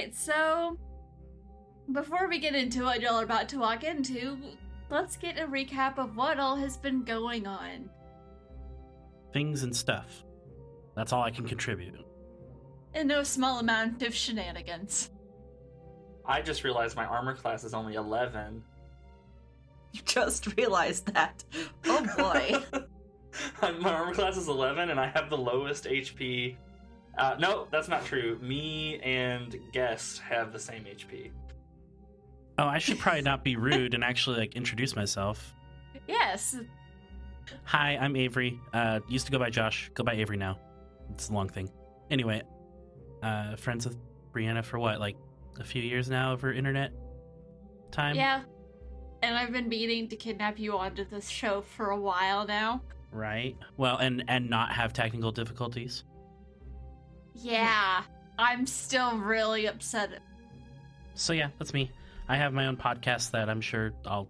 Alright, so before we get into what y'all are about to walk into, let's get a recap of what all has been going on. Things and stuff. That's all I can contribute. And no small amount of shenanigans. I just realized my armor class is only 11. You just realized that. Oh boy. My armor class is 11 and I have the lowest HP. No, that's not true. Me and Guess have the same HP. Oh, I should probably not be rude and actually introduce myself. Yes. Hi, I'm Avery. Used to go by Josh. Go by Avery now. It's a long thing. Anyway, friends with Brianna for what, a few years now over internet time? Yeah. And I've been meaning to kidnap you onto this show for a while now. Right. Well, and not have technical difficulties. Yeah. I'm still really upset. So yeah, that's me. I have my own podcast that I'm sure I'll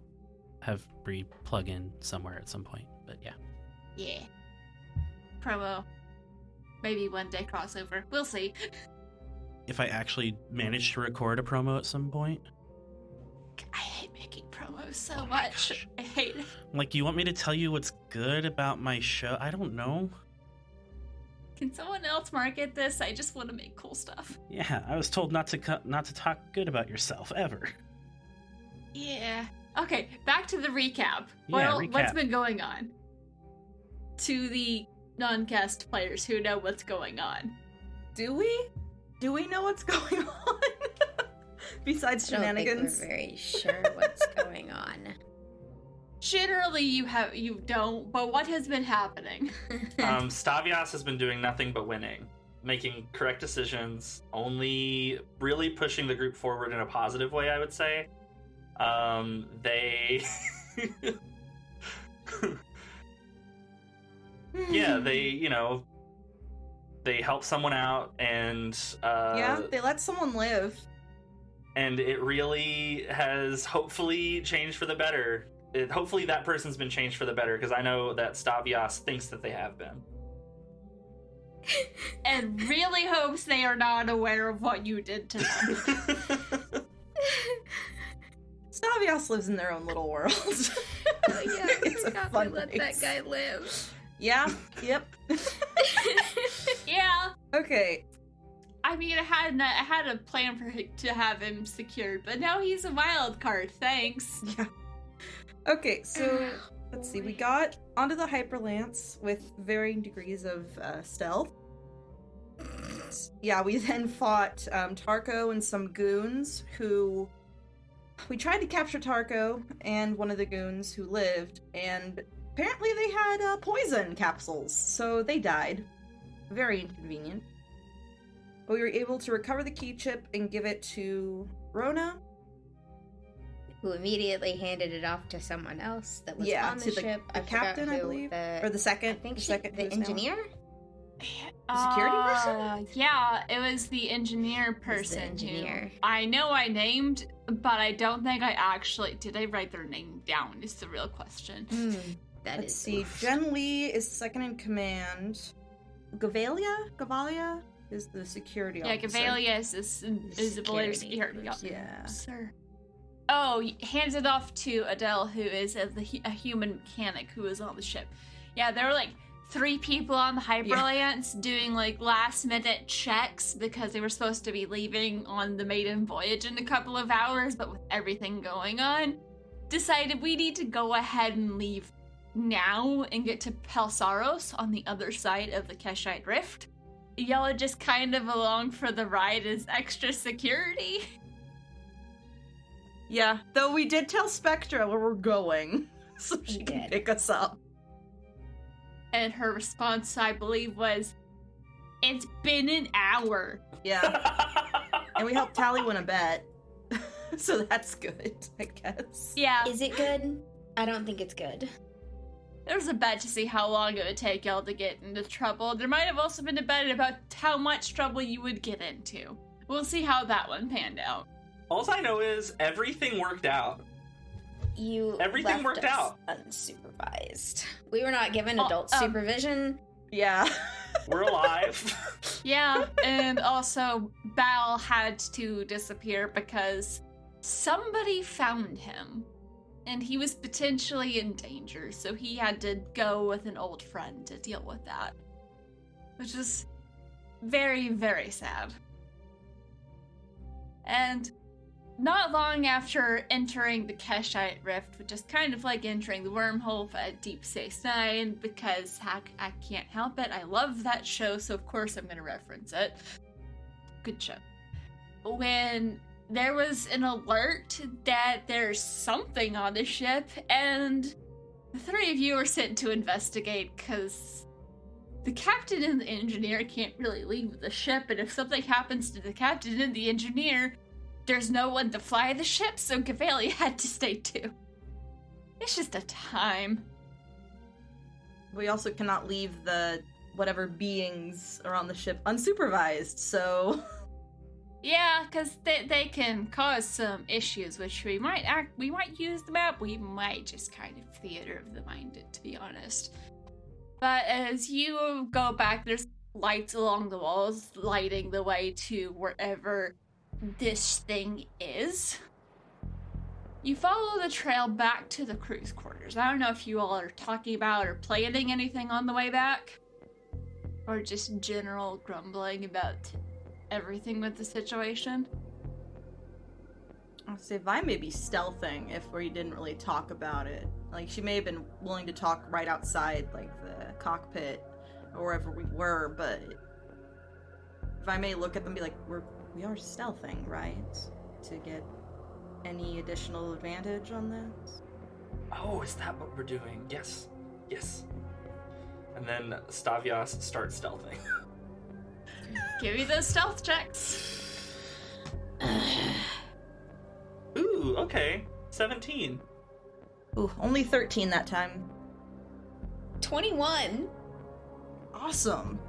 have Bree plug in somewhere at some point. But yeah. Yeah. Promo. Maybe one day crossover. We'll see. If I actually manage to record a promo at some point. I hate making promos so much. Gosh. I hate it. You want me to tell you what's good about my show? I don't know. Can someone else market this? I just want to make cool stuff. Yeah, I was told not to talk good about yourself ever. Yeah. Okay, back to the recap. Recap. What's been going on? To the non-cast players who know what's going on. Do we? Do we know what's going on? Besides shenanigans? I don't think we're very sure what's going on. Generally, you don't, but what has been happening? Stavias has been doing nothing but winning, making correct decisions, only really pushing the group forward in a positive way, I would say. They... yeah, they help someone out, and... yeah, they let someone live. And it really has hopefully changed for the better. Hopefully that person's been changed for the better, because I know that Stavias thinks that they have been. And really hopes they are not aware of what you did to them. Stavias lives in their own little world. Oh yeah, I It's a forgot fun we let place. that guy live. Yeah, yep. Yeah. Okay. I mean, I had a plan to have him secured, but now he's a wild card. Thanks. Yeah. Okay, so let's see. We got onto the Hyperlance with varying degrees of stealth. Yeah, we then fought Tarko and some goons who... We tried to capture Tarko and one of the goons who lived, and apparently they had poison capsules, so they died. Very inconvenient. But we were able to recover the key chip and give it to Rona. Who immediately handed it off to someone else that was on the to ship. the captain, I believe, or the second. I think the engineer. Security person? Yeah, it was the engineer person. engineer. Who I know I named, but I don't think I actually did. I write their name down? Is the real question. Let's see. Jen Lee is second in command. Gavalia is the security officer. Gavalia is the security officer. Yeah. Sir. Oh, hands it off to Adele, who is a human mechanic who is on the ship. Yeah, there were 3 people on the Hyperlance doing last minute checks because they were supposed to be leaving on the maiden voyage in a couple of hours, but with everything going on, decided we need to go ahead and leave now and get to Pelsaros on the other side of the Keshite Rift. Y'all are just kind of along for the ride as extra security. Yeah, though we did tell Spectra where we're going, so she We can did. pick us up. And her response, I believe, was, "It's been an hour." Yeah, and we helped Tally win a bet, so that's good, I guess. Yeah, Is it good? I don't think it's good. there was a bet to see how long it would take y'all to get into trouble. There might have also been a bet about how much trouble you would get into. We'll see how that one panned out. All I know is everything worked out. Everything left worked us out. Unsupervised. We were not given Oh, adult supervision. Yeah. We're alive. Yeah, and also Bal had to disappear because somebody found him. And he was potentially in danger, so he had to go with an old friend to deal with that. Which is very, very sad. And not long after entering the Keshite Rift, which is kind of like entering the wormhole at Deep Space Nine, because I can't help it. I love that show, so of course I'm going to reference it. Good show. When there was an alert that there's something on the ship, and the three of you were sent to investigate, because the captain and the engineer can't really leave the ship, and if something happens to the captain and the engineer, there's no one to fly the ship, so Gavelia had to stay too. It's just a time. We also cannot leave the whatever beings are on the ship unsupervised, so... Yeah, because they can cause some issues, which we might use the map, we might just kind of theater of the mind it, to be honest. But as you go back, there's lights along the walls lighting the way to wherever this thing is. You follow the trail back to the crew's quarters. I don't know if you all are talking about or planning anything on the way back, or just general grumbling about everything with the situation. I'll say Vi may be stealthing if we didn't really talk about it. Like, she may have been willing to talk right outside, like, the cockpit, or wherever we were, but Vi may look at them and be like, we are stealthing, right? To get any additional advantage on this? Oh, is that what we're doing? Yes. And then Stavios starts stealthing. Give me those stealth checks. Ooh, okay. 17. Ooh, only 13 that time. 21. Awesome.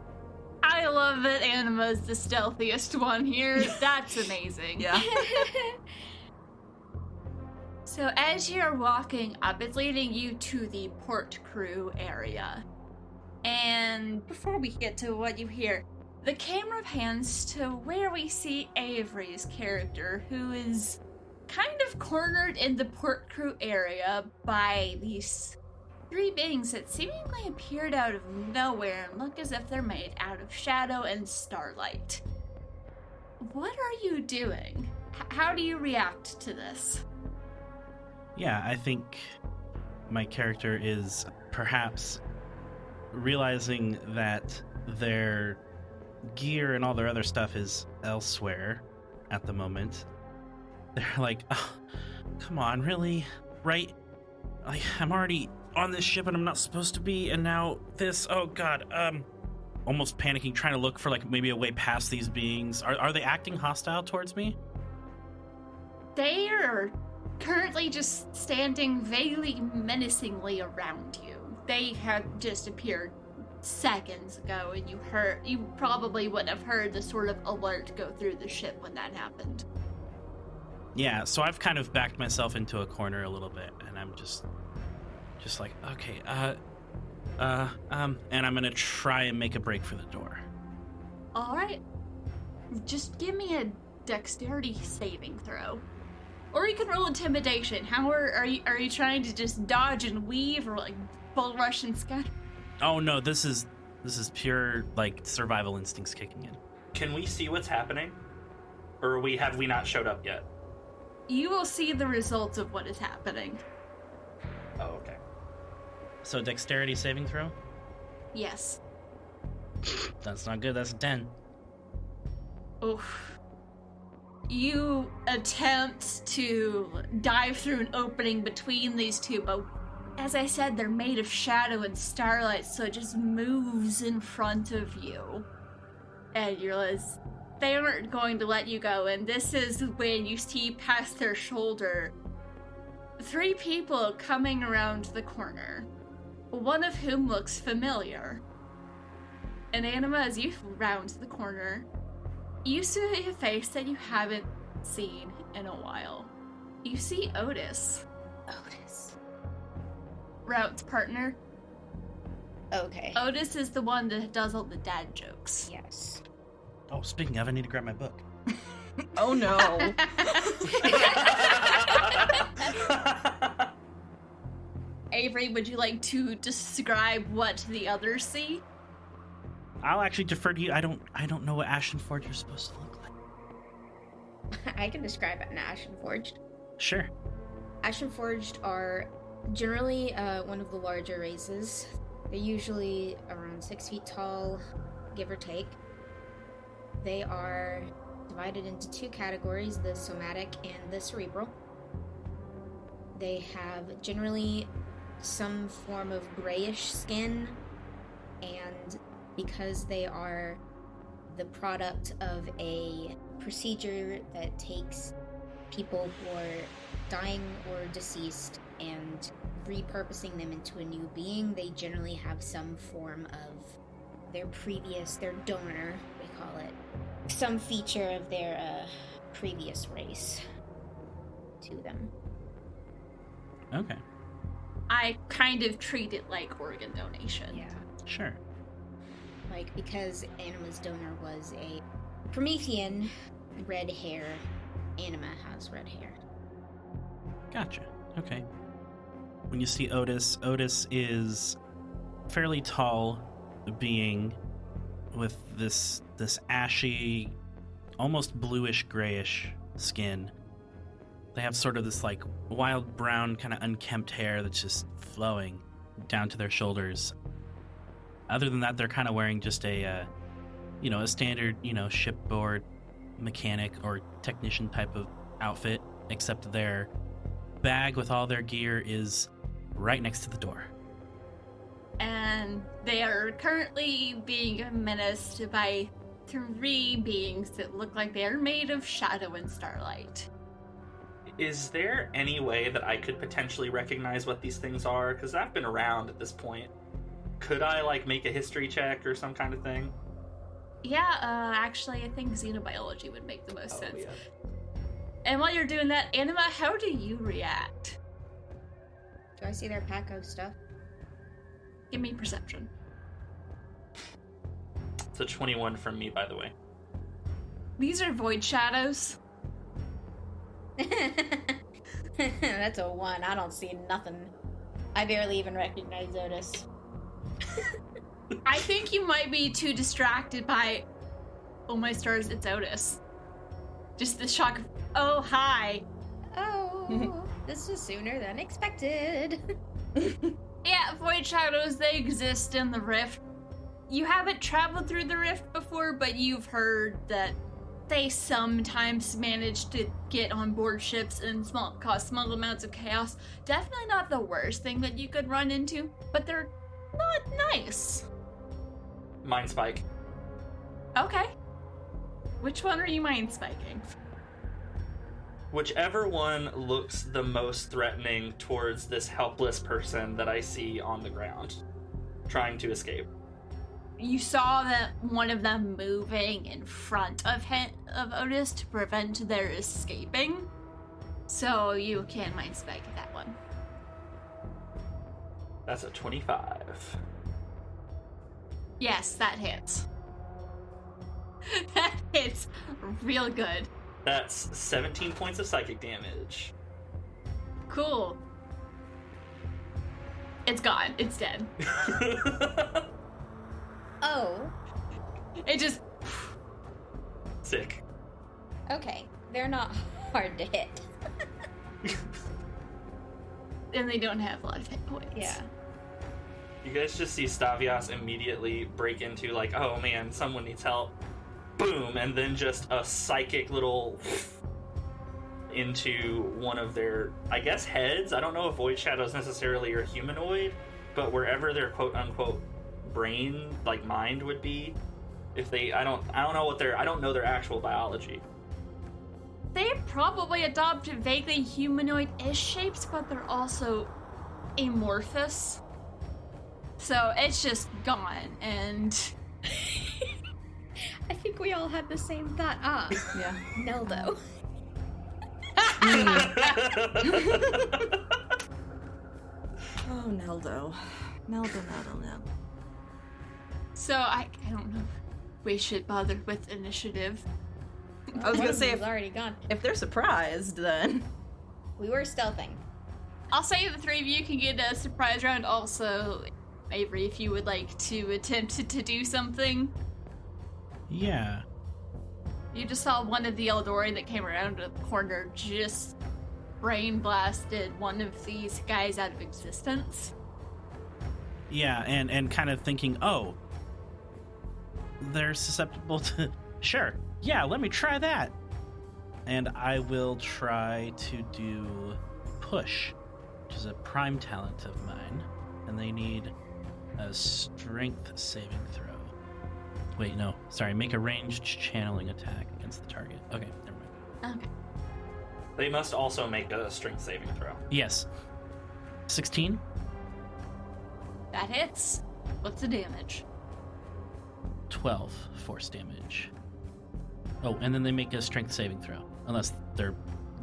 I love that Anima's the stealthiest one here. That's amazing. Yeah. So as you're walking up, it's leading you to the port crew area. And before we get to what you hear, the camera pans to where we see Avery's character, who is kind of cornered in the port crew area by these three beings that seemingly appeared out of nowhere and look as if they're made out of shadow and starlight. What are you doing? How do you react to this? Yeah, I think my character is perhaps realizing that their gear and all their other stuff is elsewhere at the moment. They're like, oh, come on, really? Right? Like, I'm already on this ship and I'm not supposed to be, and now this, oh god. Almost panicking, trying to look for like maybe a way past these beings. Are they acting hostile towards me? They are currently just standing vaguely menacingly around you. They had just appeared seconds ago, and you probably wouldn't have heard the sort of alert go through the ship when that happened. Yeah, so I've kind of backed myself into a corner a little bit, and I'm just like, okay, and I'm gonna try and make a break for the door. All right, just give me a dexterity saving throw, or you can roll intimidation. How are you trying to just dodge and weave, or like bull rush and scatter? Oh no, this is pure like survival instincts kicking in. Can we see what's happening? Or have we not showed up yet? You will see the results of what is happening. Oh, okay. So dexterity saving throw? Yes. That's not good, that's a 10. Oof. You attempt to dive through an opening between these two, but as I said, they're made of shadow and starlight, so it just moves in front of you. And you realize they aren't going to let you go, and this is when you see past their shoulder 3 people coming around the corner, one of whom looks familiar. And Anima, as you round the corner, you see a face that you haven't seen in a while. You see Otis. Rout's partner. Okay. Otis is the one that does all the dad jokes. Yes. Oh, speaking of, I need to grab my book. Oh no. Avery, would you like to describe what the others see? I'll actually defer to you. I don't know what Ashen Forge are supposed to look like. I can describe an Ashenforged. Sure. Ashenforged are generally one of the larger races. They're usually around 6 feet tall, give or take. They are divided into 2 categories, the somatic and the cerebral. They have generally some form of grayish skin, and because they are the product of a procedure that takes people who are dying or deceased and repurposing them into a new being, they generally have some form of their donor, we call it, some feature of their previous race to them. Okay. I kind of treat it like organ donation. Yeah. Sure. Like, because Anima's donor was a Promethean, red hair, Anima has red hair. Gotcha. Okay. When you see Otis is fairly tall being with this ashy, almost bluish grayish skin. They have sort of this like wild brown kind of unkempt hair that's just flowing down to their shoulders. Other than that, they're kind of wearing just a standard, shipboard mechanic or technician type of outfit, except their bag with all their gear is right next to the door. And they are currently being menaced by 3 beings that look like they are made of shadow and starlight. Is there any way that I could potentially recognize what these things are? Because I've been around at this point. Could I, make a history check or some kind of thing? Yeah, actually, I think xenobiology would make the most sense. Yeah. And while you're doing that, Anima, how do you react? Do I see their pack of stuff? Give me perception. It's a 21 from me, by the way. These are void shadows. That's a 1. I don't see nothing. I barely even recognize Otis. I think you might be too distracted by, oh my stars, it's Otis. Just the shock of, oh, hi. Oh, this was sooner than expected. Yeah, void shadows, they exist in the rift. You haven't traveled through the rift before, but you've heard that they sometimes manage to get on board ships and cause small amounts of chaos. Definitely not the worst thing that you could run into, but they're not nice. Mind spike. Okay. Which one are you mind spiking? Whichever one looks the most threatening towards this helpless person that I see on the ground, trying to escape. You saw that one of them moving in front of Otis to prevent their escaping, so you can mind spike that one. That's a 25. Yes, that hits. That hits real good. That's 17 points of psychic damage. Cool. It's gone. It's dead. Oh. It just... Sick. Okay. They're not hard to hit. And they don't have a lot of hit points. Yeah. You guys just see Stavios immediately break into oh man, someone needs help. Boom, and then just a psychic little into one of their, I guess, heads. I don't know if void shadows necessarily are humanoid, but wherever their quote unquote brain, mind would be, if they, I don't know their actual biology. They probably adopt vaguely humanoid-ish shapes, but they're also amorphous. So it's just gone, and... I think we all had the same thought. Yeah. Neldo. Oh, Neldo. Neldo. So I don't know. we should bother with initiative. I was One gonna of say, them is already gone. if they're surprised, then... We were stealthing. I'll say the three of you can get a surprise round. Also, Avery, if you would like to attempt to do something. Yeah. You just saw one of the Eldori that came around the corner just brain blasted one of these guys out of existence. Yeah, and kind of thinking, oh, they're susceptible to... Sure, yeah, let me try that. And I will try to do Push, which is a prime talent of mine. And they need a strength saving throw. Wait, no, sorry, make a ranged channeling attack against the target. Okay, never mind. Okay. They must also make a strength saving throw. Yes. 16? That hits. What's the damage? 12 force damage. Oh, and then they make a strength saving throw, unless they're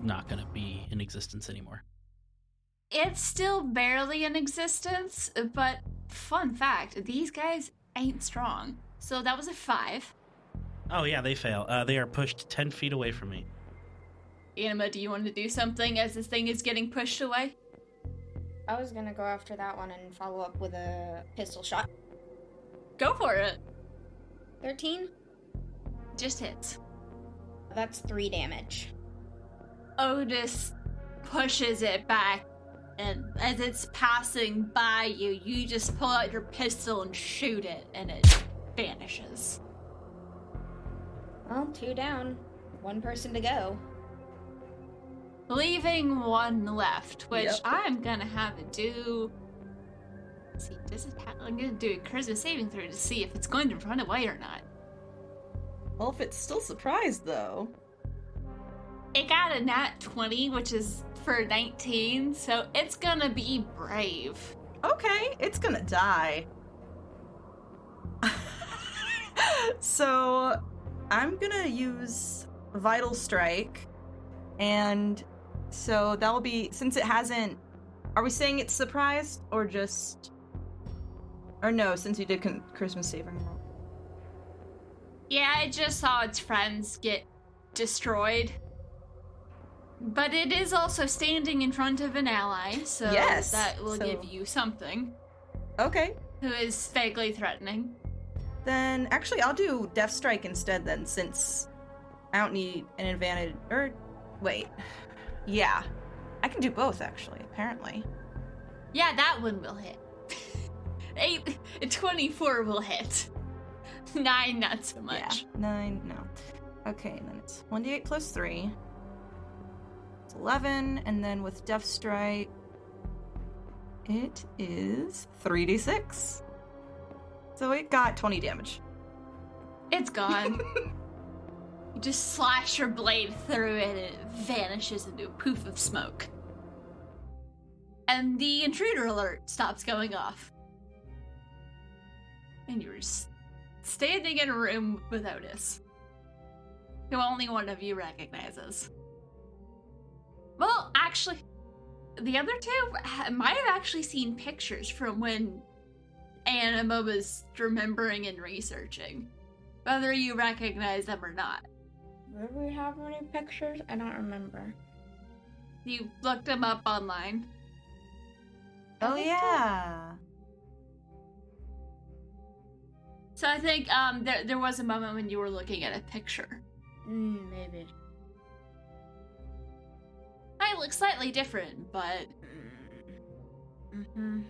not going to be in existence anymore. It's still barely in existence, but fun fact, these guys ain't strong. So that was a 5. Oh yeah, they fail. They are pushed 10 feet away from me. Anima, do you want to do something as this thing is getting pushed away? I was gonna go after that one and follow up with a pistol shot. Go for it. 13? Just hits. That's 3 damage. Otis pushes it back, and as it's passing by you, you just pull out your pistol and shoot it, and it vanishes. Well, 2 down. 1 person to go. Leaving 1 left, which Yep. I'm gonna have it do. Let's see, does it I'm gonna do a charisma saving throw to see if it's going to run away or not. Well, if it's still surprised, though... It got a nat 20, which is for 19, so it's gonna be brave. Okay, it's gonna die. So, I'm gonna use Vital Strike, and so that'll be, since it hasn't, are we saying it's surprised, or just, or no, since you did Christmas saving roll? Yeah, it just saw its friends get destroyed. But it is also standing in front of an ally, so Yes, that will so- give you something. Okay, Who is vaguely threatening. then actually I'll do Death Strike instead then, since I don't need an advantage, or, wait, yeah. I can do both, actually, apparently. Yeah, that one will hit. 24 will hit. 9, not so much. Yeah, 9, no. Okay, then it's 1d8 plus 3. It's 11, and then with Death Strike, it is 3d6. So it got 20 damage. It's gone. You just slash your blade through it and it vanishes into a poof of smoke. And the intruder alert stops going off. And you're standing in a room with Otis, who only one of you recognizes. Well, actually, the other two might have actually seen pictures from when Anima was remembering and researching, whether you recognize them or not. Did we have any pictures? I don't remember. You looked them up online. Oh, think so. yeah. So I think there was a moment when you were looking at a picture. Maybe. Might look slightly different, but Mm-hmm.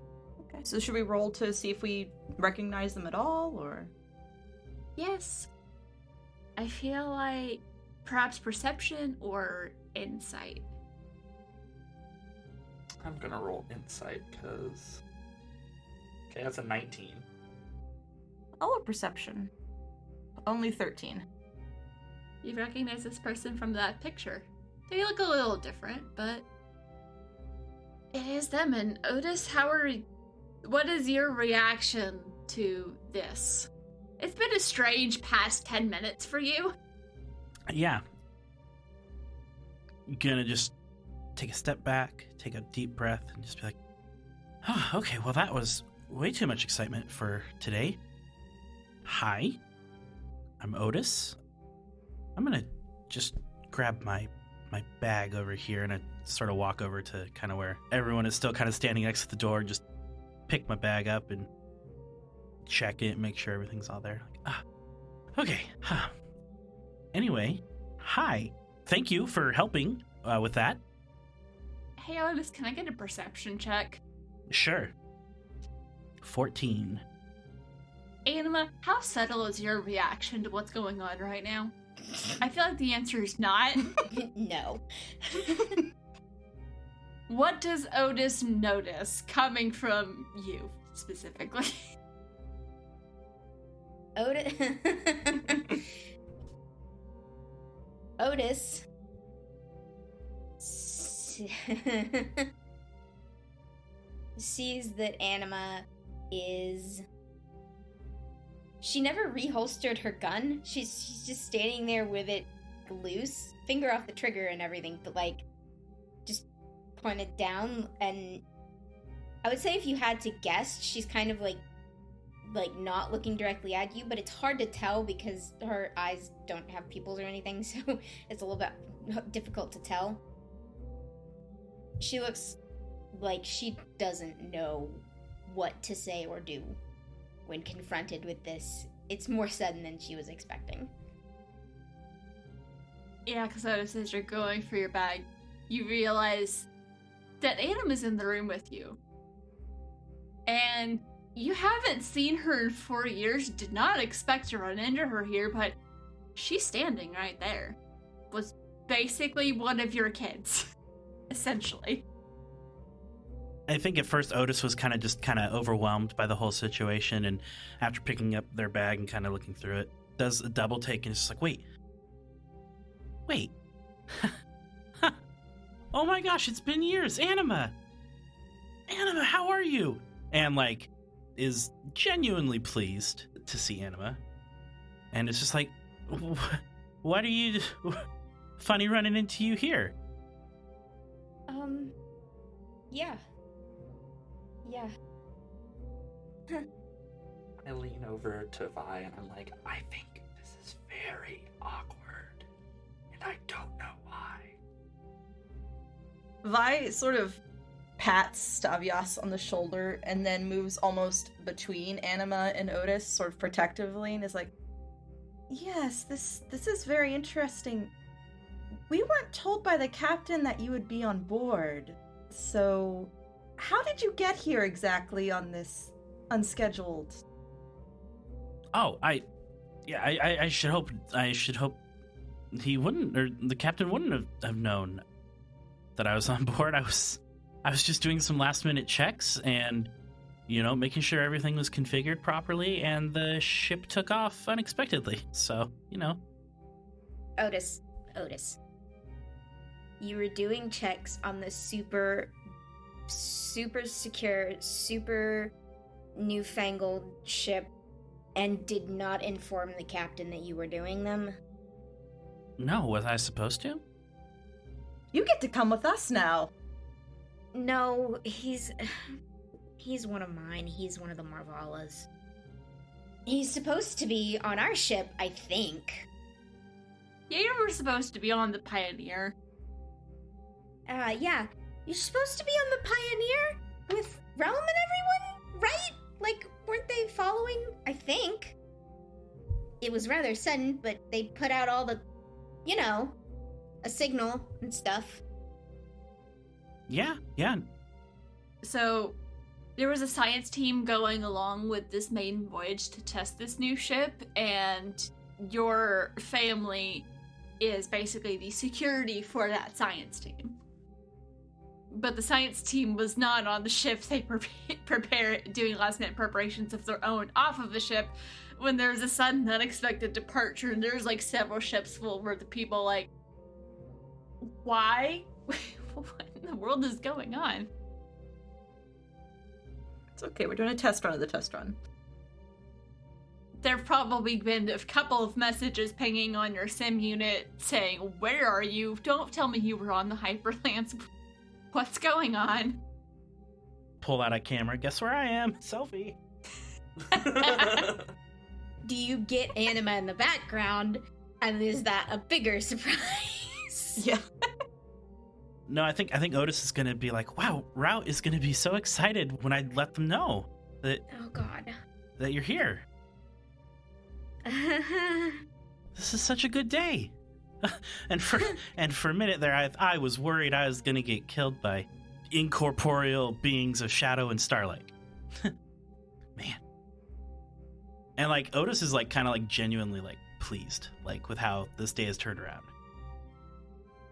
Okay, so should we roll to see if we recognize them at all, or? yes. I feel like perhaps perception or insight. I'm gonna roll insight because. Okay, that's a 19. I'll roll perception. Only 13. You recognize this person from that picture. They look a little different, but it is them. And Otis, what is your reaction to this? It's been a strange past 10 minutes for you. Yeah. Gonna just take a step back, take a deep breath, and just be like, oh, okay, well, that was way too much excitement for today. Hi. I'm Otis. I'm gonna just grab my bag over here, and I sort of walk over to kind of where everyone is still kind of standing next to the door, and just pick my bag up and check it, make sure everything's all there. Okay. Anyway, hi. Thank you for helping with that. Hey, Otis, can I get a perception check? Sure. 14. Anima, how subtle is your reaction to what's going on right now? I feel like the answer is not. No. What does Otis notice coming from you, specifically? Otis sees that Anima is... She never reholstered her gun. She's just standing there with it loose, finger off the trigger and everything, but like just pointed down. And I would say if you had to guess, she's kind of like not looking directly at you, but it's hard to tell because her eyes don't have pupils or anything, so it's a little bit difficult to tell. She looks like she doesn't know what to say or do when confronted with this. It's more sudden than she was expecting. Yeah, because Otis, as you're going for your bag, you realize that Anima's in the room with you. And you haven't seen her in 4 years, did not expect to run into her here, but she's standing right there. Was basically one of your kids, essentially. I think at first Otis was kind of overwhelmed by the whole situation, and after picking up their bag and kind of looking through it, does a double take and is just like, wait. Oh my gosh, it's been years. Anima, how are you? And like is genuinely pleased to see Anima, and it's just like, what are you funny running into you here? Yeah. I lean over to Vi and I'm like, I think this is very awkward, and I don't know why. Vi sort of pats Stavias on the shoulder and then moves almost between Anima and Otis, sort of protectively, and is like, yes, this is very interesting. We weren't told by the captain that you would be on board, so how did you get here exactly on this unscheduled? Oh, I should hope he wouldn't, or the captain wouldn't have known that I was on board. I was just doing some last minute checks and, making sure everything was configured properly, and the ship took off unexpectedly. So, Otis. You were doing checks on the super secure, super newfangled ship and did not inform the captain that you were doing them? No, was I supposed to? You get to come with us now. No, he's one of mine. He's one of the Marvalas. He's supposed to be on our ship, I think. Yeah, you were supposed to be on the Pioneer. Yeah. You're supposed to be on the Pioneer with Realm and everyone, right? Like, weren't they following? I think. It was rather sudden, but they put out all the, a signal and stuff. Yeah. So, there was a science team going along with this maiden voyage to test this new ship, and your family is basically the security for that science team. But the science team was not on the ship. They doing last-minute preparations of their own off of the ship when there was a sudden, unexpected departure, and there's like several ships full where the people like, why? What in the world is going on? It's okay, we're doing a test run of the test run. There've probably been a couple of messages pinging on your sim unit saying, where are you? Don't tell me you were on the Hyperlance. What's going on? Pull out a camera. Guess where I am? Selfie. Do you get Anima in the background, and is that a bigger surprise? Yeah. No, I think Otis is gonna be like, wow, Route is gonna be so excited when I let them know that Oh god. that you're here. This is such a good day. and for a minute there, I was worried I was gonna get killed by incorporeal beings of shadow and starlight. Man. And like Otis is like kind of like genuinely like pleased like with how this day has turned around.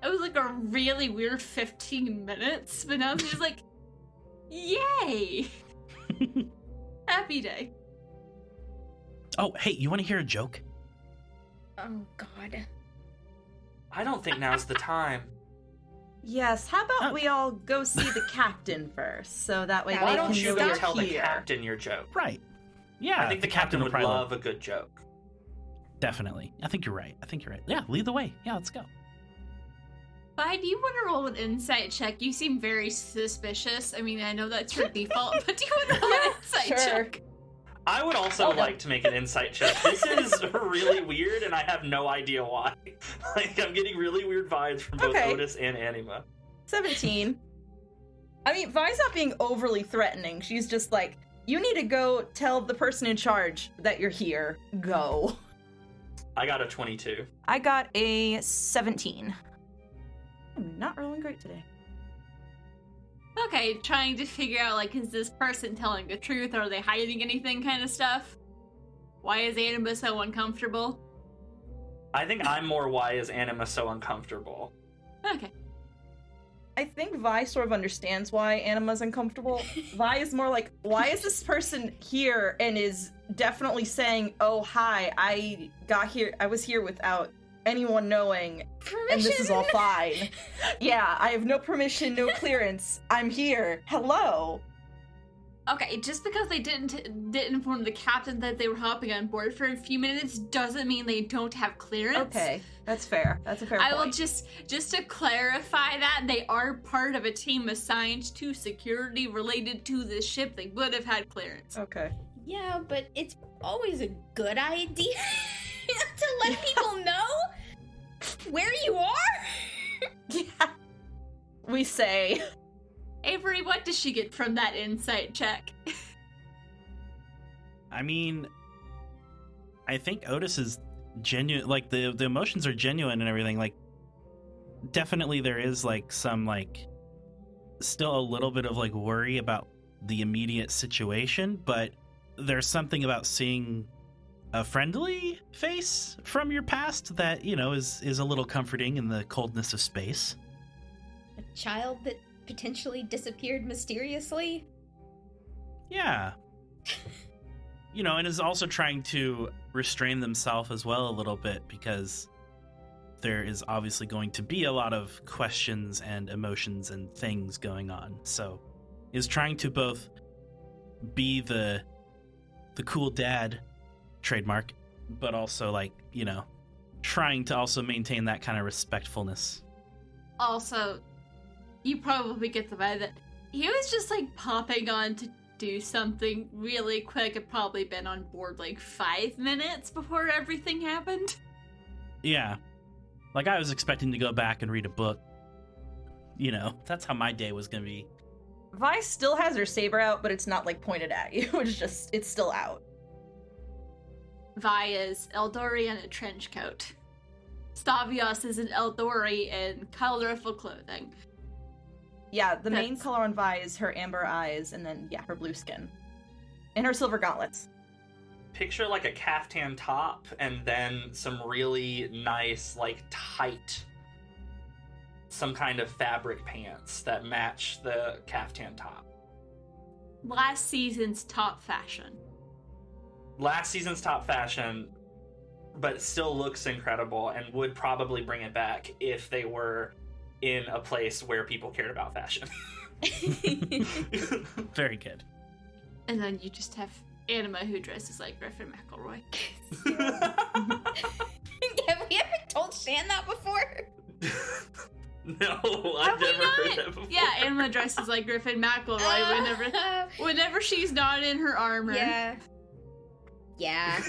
It was like a really weird 15 minutes, but now I'm just like, yay! Happy day. Oh, hey, you want to hear a joke? Oh god. I don't think now's the time. Yes, how about Oh. we all go see the captain first, so that way Why they Why can don't you know go we're tell the here. captain your joke? Right. Yeah, I think the captain will would probably love a good joke. Definitely. I think you're right. Yeah, lead the way. Yeah, let's go. Vi, do you want to roll an insight check? You seem very suspicious. I mean, I know that's your default, but do you want to roll an insight Sure. check? I would also like to make an insight check. This is really weird, and I have no idea why. Like, I'm getting really weird vibes from both Okay. Otis and Anima. 17. I mean, Vi's not being overly threatening. She's just like, you need to go tell the person in charge that you're here. Go. I got a 22. I got a 17. I'm not rolling great today. Okay, trying to figure out, like, is this person telling the truth? Are they hiding anything kind of stuff? Why is Anima so uncomfortable? I think I'm more why is Anima so uncomfortable. Okay. I think Vi sort of understands why Anima's uncomfortable. Vi is more like, why is this person here and is definitely saying, oh, hi, I was here without anyone knowing, Permission. and this is all fine. Yeah, I have no permission, no clearance. I'm here. Hello. Okay, just because they didn't inform the captain that they were hopping on board for a few minutes doesn't mean they don't have clearance. Okay, that's fair. That's a fair I point. will just to clarify that they are part of a team assigned to security related to this ship. They would have had clearance. Okay. Yeah, but it's always a good idea to let people know where you are. Yeah. We say. Avery, what does she get from that insight check? I mean, I think Otis is genuine. Like the emotions are genuine and everything. Like, definitely there is like some like still a little bit of like worry about the immediate situation, but there's something about seeing a friendly face from your past that, you know, is a little comforting in the coldness of space. A child that potentially disappeared mysteriously. Yeah. You know, and is also trying to restrain themselves as well a little bit because there is obviously going to be a lot of questions and emotions and things going on. So is trying to both be the cool dad trademark, but also like, you know, trying to also maintain that kind of respectfulness. Also, you probably get the vibe that he was just like popping on to do something really quick. Had probably been on board like 5 minutes before everything happened. Yeah. Like I was expecting to go back and read a book. You know, that's how my day was going to be. Vi still has her saber out, but it's not like pointed at you. It's still out. Vi is Eldori in a trench coat. Stavios is an Eldori in colorful clothing. Yeah, the main That's- color on Vi is her amber eyes, and then, yeah, her blue skin. And her silver gauntlets. Picture like a caftan top and then some really nice, like tight, some kind of fabric pants that match the caftan top. Last season's top fashion. Last season's top fashion, but still looks incredible and would probably bring it back if they were in a place where people cared about fashion. Very good. And then you just have Anima who dresses like Griffin McElroy. Have we ever told Shan that before? No, Have I've we never not? heard that before. Yeah, Anima dresses like Griffin McElroy whenever she's not in her armor. Yeah. Yeah.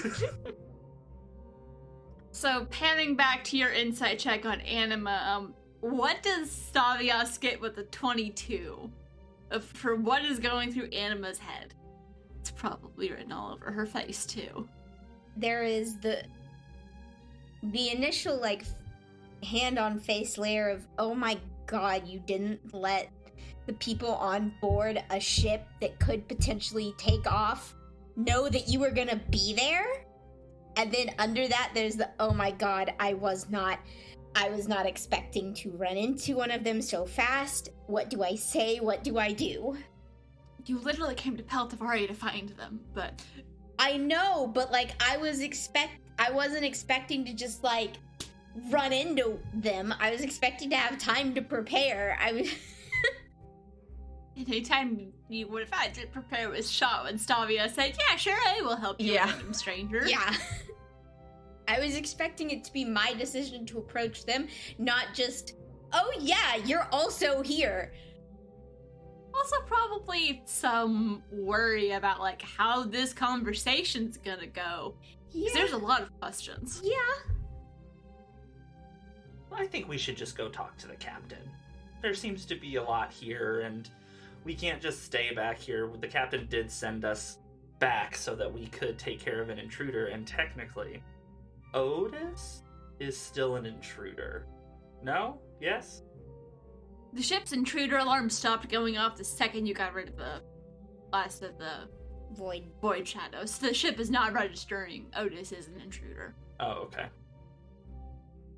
So, panning back to your insight check on Anima, what does Stavios get with the 22? For what is going through Anima's head? It's probably written all over her face, too. There is the initial, like, hand-on-face layer of, oh my god, you didn't let the people on board a ship that could potentially take off know that you were gonna be there? And then under that, there's the, oh my god, I was not expecting to run into one of them so fast. What do I say? What do I do? You literally came to Peltavari to find them, but... I know, but, like, I wasn't expecting to just, like, run into them. I was expecting to have time to prepare. Anytime you would have had to prepare was shot when Stavia said, yeah, sure, I will help you, random stranger. Yeah. I was expecting it to be my decision to approach them, not just, oh yeah, you're also here. Also probably some worry about, like, how this conversation's gonna go. Yeah. There's a lot of questions. Yeah. I think we should just go talk to the captain. There seems to be a lot here, and we can't just stay back here. The captain did send us back so that we could take care of an intruder, and technically, Otis is still an intruder. No? Yes? The ship's intruder alarm stopped going off the second you got rid of the last of the void shadows. The ship is not registering Otis as an intruder. Oh, okay.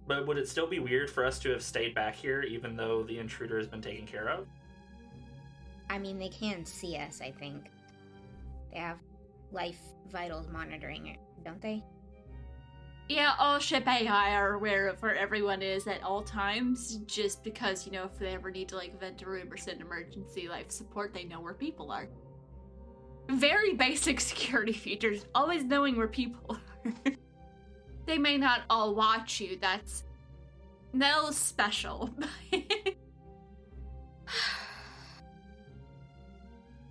But would it still be weird for us to have stayed back here even though the intruder has been taken care of? I mean, they can see us, I think. They have life vitals monitoring it, don't they? Yeah, all ship AI are aware of where everyone is at all times, just because, you know, if they ever need to, like, vent a room or send emergency life support, they know where people are. Very basic security features, always knowing where people are. They may not all watch you, that's... Nell's special.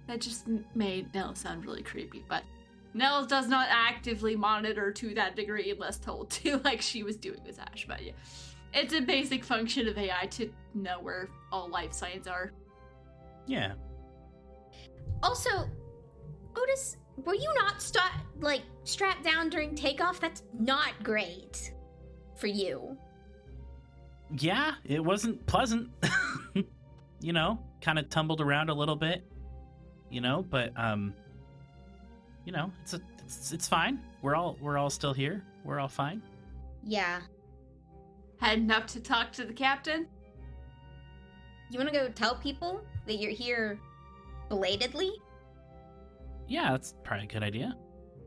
That just made Nell sound really creepy, but... Nell does not actively monitor to that degree unless told to, like she was doing with Ash, but yeah. It's a basic function of AI to know where all life signs are. Yeah. Also, Otis, were you not strapped down during takeoff? That's not great for you. Yeah, it wasn't pleasant. You know, kind of tumbled around a little bit. You know, but you know, it's fine. We're all still here. We're all fine. Yeah. Heading up to talk to the captain? You want to go tell people that you're here belatedly? Yeah, that's probably a good idea.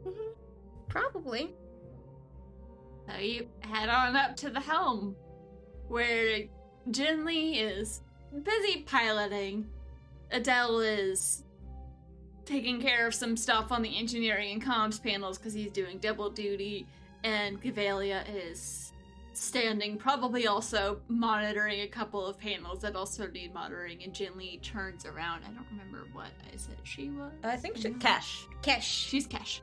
Mm-hmm. Probably. So you head on up to the helm, where Jinli is busy piloting. Adele is taking care of some stuff on the engineering and comms panels because he's doing double duty, and Gavalia is standing, probably also monitoring a couple of panels that also need monitoring, and Jinli turns around. I don't remember what I said she was. I think she's Kesh. She's Kesh.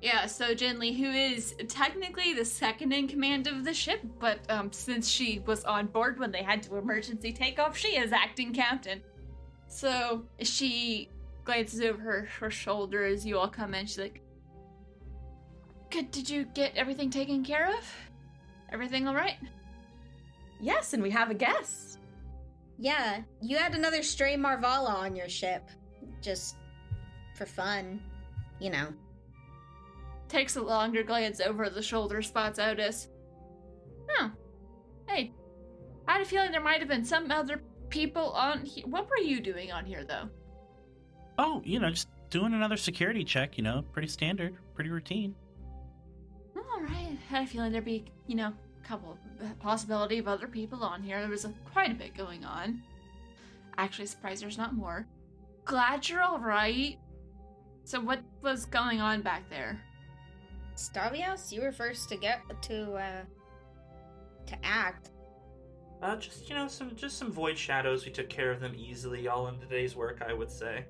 Yeah, so Jinli, who is technically the second in command of the ship, but since she was on board when they had to emergency take off, she is acting captain. So she glances over her shoulder as you all come in. She's like, "Good, did you get everything taken care of? Everything all right?" Yes, and we have a guest. Yeah, you had another stray Marvala on your ship. Just for fun, you know. Takes a longer glance over the shoulder, spots Otis. Oh, hey, I had a feeling there might have been some other people on here. What were you doing on here, though? Oh, you know, just doing another security check, you know, pretty standard, pretty routine. All right, I had a feeling there'd be, you know, a couple of possibility of other people on here. There was quite a bit going on. Actually, surprised there's not more. Glad you're all right. So what was going on back there? Stavios, you were first to get to act. Just, you know, some void shadows. We took care of them easily, all in today's work, I would say.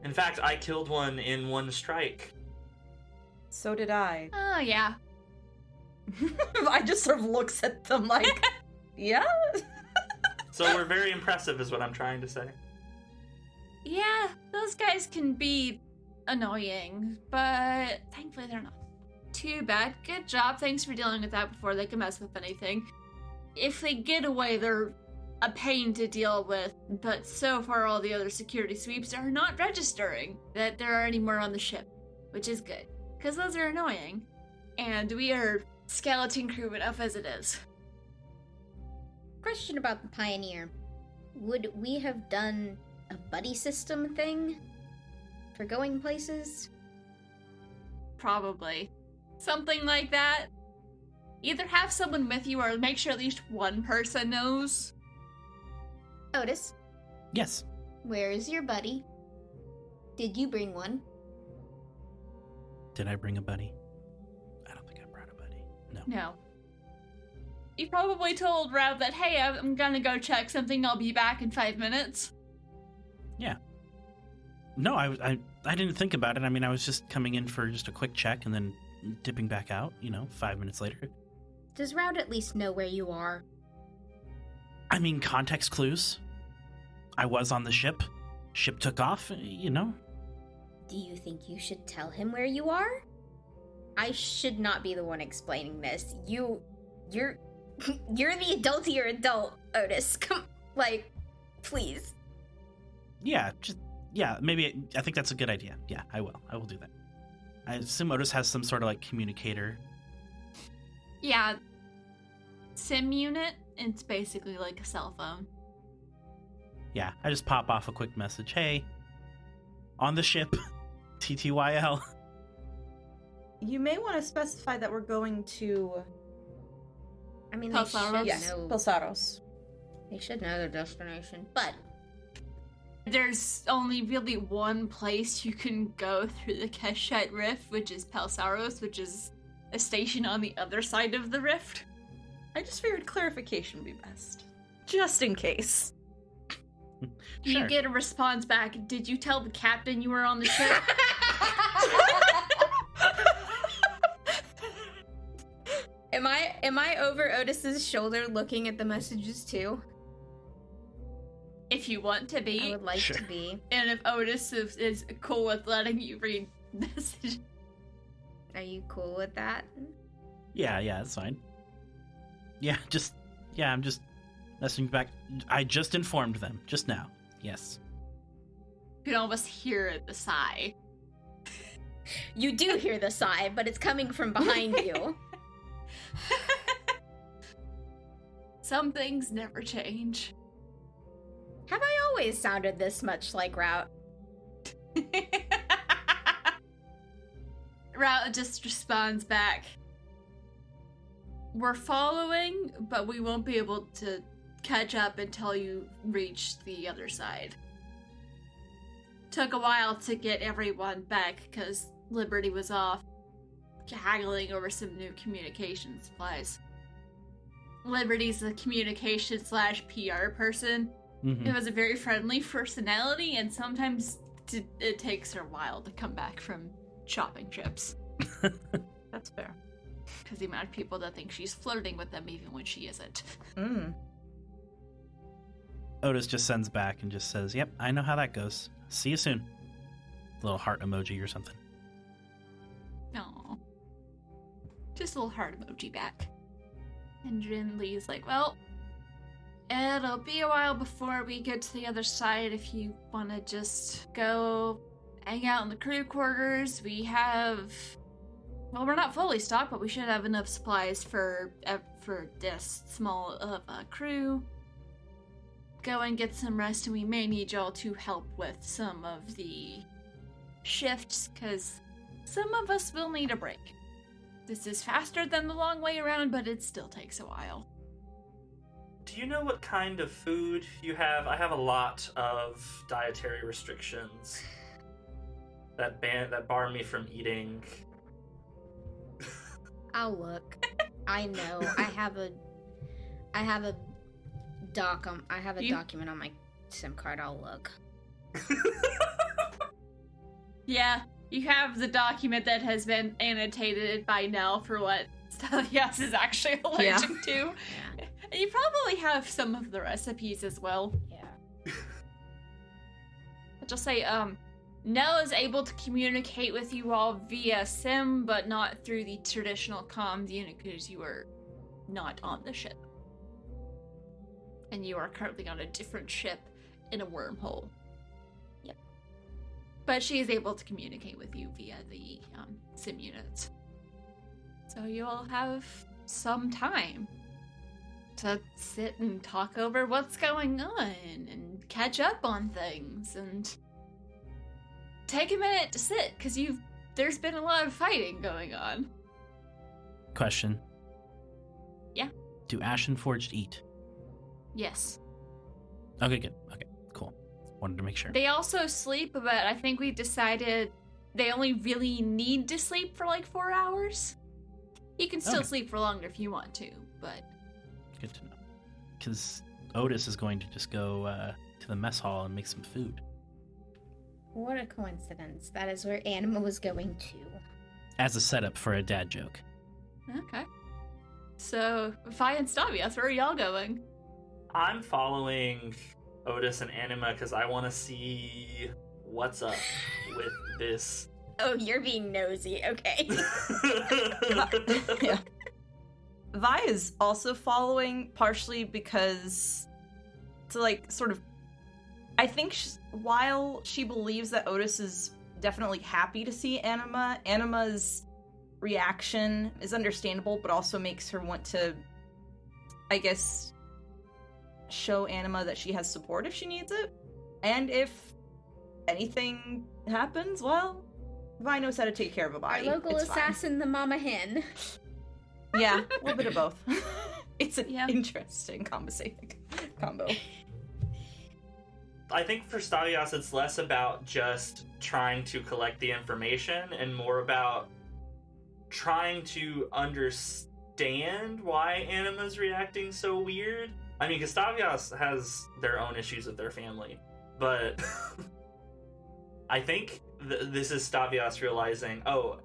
In fact, I killed one in one strike. So did I. Oh, yeah. I just sort of looks at them like, yeah? So we're very impressive is what I'm trying to say. Yeah, those guys can be annoying, but thankfully they're not too bad. Good job. Thanks for dealing with that before they can mess with anything. If they get away, they're a pain to deal with, but so far all the other security sweeps are not registering that there are any more on the ship, which is good, because those are annoying, and we are skeleton crew enough as it is. Question about the Pioneer. Would we have done a buddy system thing for going places? Probably. Something like that. Either have someone with you or make sure at least one person knows. Otis, Yes. where is your buddy? Did you bring one? Did I bring a buddy? I don't think I brought a buddy. No. No. You probably told Rav that, hey, I'm gonna go check something, I'll be back in 5 minutes. No, I didn't think about it. I mean, I was just coming in for just a quick check and then dipping back out, 5 minutes later. Does Route at least know where you are? I mean, context clues. I was on the ship. Ship took off, Do you think you should tell him where you are? I should not be the one explaining this. You're the adultier adult, Otis. Come, please. Yeah, maybe, I think that's a good idea. Yeah, I will do that. I assume Otis has some sort of, communicator. Yeah. SIM unit, it's basically like a cell phone. Yeah, I just pop off a quick message. Hey, on the ship, TTYL. You may want to specify that we're going to... I mean, Pelsaros? Yes, Pelsaros. They should know their destination, but There's only really one place you can go through the Keshite Rift, which is Pelsaros, which is a station on the other side of the rift. I just figured clarification would be best. Just in case. You Sure. get a response back, did you tell the captain you were on the ship? Am I over Otis's shoulder looking at the messages too? If you want to I be, would like Sure. to be. and if Otis is cool with letting you read messages. Are you cool with that? Yeah, it's fine. I'm just messaging back. I just informed them, just now. Yes. You can almost hear the sigh. You do hear the sigh, but it's coming from behind you. Some things never change. Have I always sounded this much like Route? Route just responds back. We're following, but we won't be able to catch up until you reach the other side. Took a while to get everyone back because Liberty was off haggling over some new communication supplies. Liberty's a communication / PR person. Mhm. It was a very friendly personality, and sometimes it takes her a while to come back from shopping trips. That's fair. Because the amount of people that think she's flirting with them even when she isn't. Otis just sends back and just says, yep, I know how that goes. See you soon. Little heart emoji or something. No. Just a little heart emoji back. And Jin Lee's like, well, it'll be a while before we get to the other side if you want to just go hang out in the crew quarters. We have... Well, we're not fully stocked, but we should have enough supplies for this small of a crew. Go and get some rest, and we may need y'all to help with some of the shifts, because some of us will need a break. This is faster than the long way around, but it still takes a while. Do you know what kind of food you have? I have a lot of dietary restrictions that bar me from eating. I'll look. I know. I have a document on my SIM card. I'll look. Yeah, you have the document that has been annotated by Nell for Stelios is actually allergic to. Yeah. And you probably have some of the recipes as well. Yeah. I'll just say, Nell is able to communicate with you all via SIM, but not through the traditional comms unit because you are not on the ship. And you are currently on a different ship in a wormhole. Yep. But she is able to communicate with you via the SIM units. So you all have some time to sit and talk over what's going on and catch up on things and take a minute to sit because there's been a lot of fighting going on. Question. Yeah? Do Ashen Forged eat? Yes. Okay, good. Okay, cool. Wanted to make sure. They also sleep, but I think we decided they only really need to sleep for like 4 hours. You can still Okay. sleep for longer if you want to, but... Good to know. Because Otis is going to just go to the mess hall and make some food. What a coincidence. That is where Anima was going to. As a setup for a dad joke. Okay. So, Vi and Stavias, where are y'all going? I'm following Otis and Anima because I want to see what's up with this. Oh, you're being nosy. Okay. Yeah. Vi is also following, partially because to like sort of, I think while she believes that Otis is definitely happy to see Anima, Anima's reaction is understandable, but also makes her want to, I guess, show Anima that she has support if she needs it. And if anything happens, well, Vi knows how to take care of a Our body. local It's fine. assassin, the mama hen. Yeah, a little bit of both. It's an Yeah. interesting combo. I think for Stavias, it's less about just trying to collect the information and more about trying to understand why Anima's reacting so weird. I mean, because Stavias has their own issues with their family, but I think this is Stavias realizing, oh,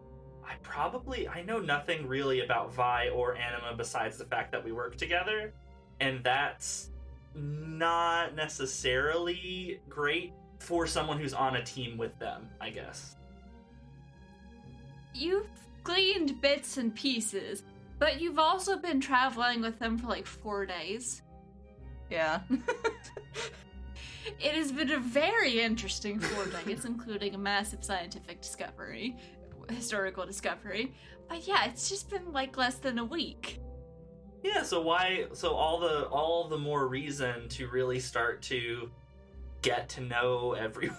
I know nothing really about Vi or Anima besides the fact that we work together, and that's not necessarily great for someone who's on a team with them, I guess. You've gleaned bits and pieces, but you've also been traveling with them for like 4 days. Yeah. It has been a very interesting 4 days, including a massive scientific discovery, historical discovery. But yeah, it's just been like less than a week. Yeah, so all the more reason to really start to get to know everyone.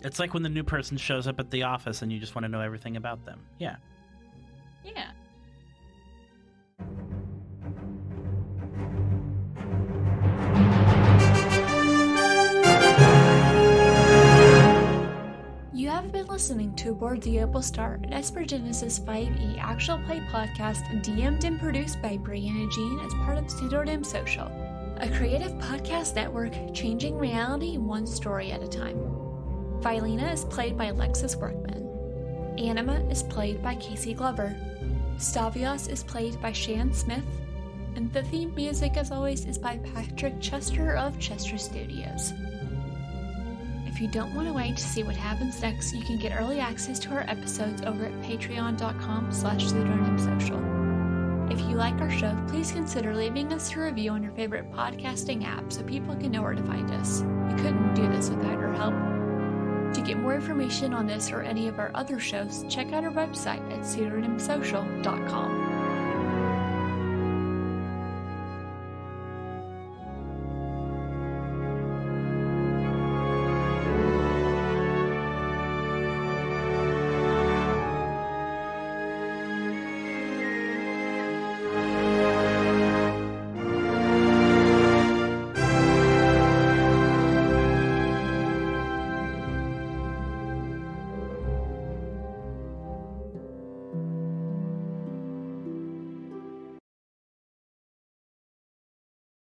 It's like when the new person shows up at the office and you just want to know everything about them. Yeah. Yeah. You have been listening to Aboard the Opal Star, an Esper Genesis 5e actual play podcast DM'd and produced by Brianna Jean as part of Pseudonym Social, a creative podcast network changing reality one story at a time. Philena is played by Alexis Workman. Anima is played by Casey Glover. Stavios is played by Shan Smith. And the theme music, as always, is by Patrick Chester of Chester Studios. If you don't want to wait to see what happens next, you can get early access to our episodes over at patreon.com/pseudonymsocial. If you like our show, please consider leaving us a review on your favorite podcasting app so people can know where to find us. We couldn't do this without your help. To get more information on this or any of our other shows, check out our website at pseudonymsocial.com.